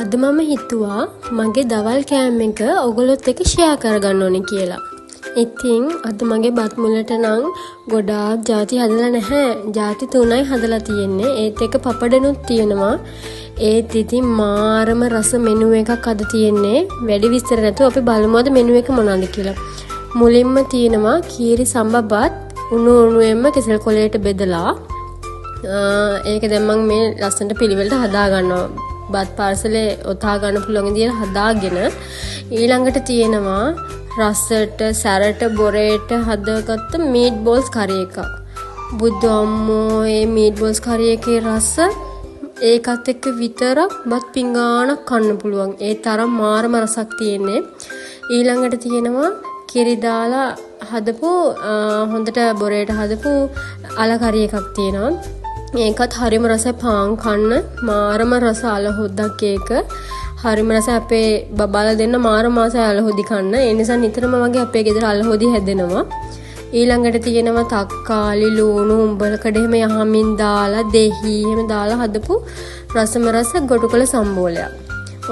අද මම හිතුවා මගේ දවල් කෑම එක ඔයගොල්ලොත් එක්ක ෂෙයා කරගන්න ඕනේ කියලා. ඉතින් අද මගේ බත් මුලට නම් ගොඩාක් ಜಾති හදලා නැහැ. ಜಾති 3යි හදලා තියෙන්නේ. ඒත් එක පපඩනුත් තියෙනවා. ඒත් ඉතින් මාරම රස මෙනු එකක් අද තියෙන්නේ. වැඩි විස්තර නැතුව අපි බලමු අද මෙනු එක මොනවද කියලා. මුලින්ම තියෙනවා කීරි සම්බබත් උණු උණුවෙන්ම කෙසෙල් කොලයට බෙදලා. ඒක දැන් මම මේ ලස්සනට පිළිවෙලට හදා ගන්නවා. බත් පාර්සලේ ඔතා ගන්න පුළුවන් විදියට හදාගෙන ඊළඟට තියෙනවා රසට සැරට බොරේට හදාගත්ත මීට් බෝල්ස් කරි එකක්. බුද්ධ අම්මෝ මේ මීට් බෝල්ස් කරි එකේ රස ඒකත් එක්ක විතරක් බත් පිඟානක් කන්න පුළුවන්. ඒ තරම් මාරම රසක් තියෙන්නේ. ඊළඟට තියෙනවා කිරි දාලා හදපු හොඳට බොරේට හදපු අල කරි එකක් තියෙනවා. ඒකත් හරිම රසයි පාන් කන්න මාරම රස අලහොද්දක් ඒක හරිම රස අපේ බබාලා දෙන්න මාරම ආසයි අලහොදි කන්න ඒ නිසා නිතරම වගේ අපේ ගෙදර අලහොදි හැදෙනවා ඊළඟට තියෙනවා තක්කාලි ලුණු උඹලකඩ එහෙම යහමින් දාලා දෙහි එහෙම දාලා හදපු රසම රස ගොටුකොළ සම්බෝලයක්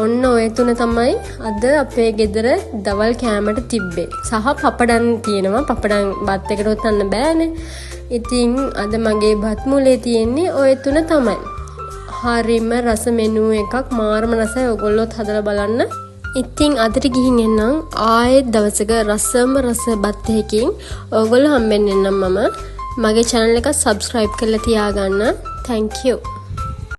ඔන්න ඔය තුන තමයි අද අපේ ගෙදර දවල් කෑමට තිබ්බේ සහ පපඩම් තියෙනවා පපඩම් බත් එකට ඔතන්න බෑනේ ඉතින් අද මගේ බත් මුලේ තියෙන්නේ ඔය තුන තමයි. හරිම රස මෙනු එකක් මාරම රසයි ඔයගොල්ලොත් හදලා බලන්න. ඉතින් අදට ගිහින් එන්නම් ආයෙත් දවසක රසම රස බත් එකකින් ඔයගොල්ලෝ හම්බෙන්න එන්නම් මම. මගේ channel එක subscribe කරලා තියාගන්න. Thank you.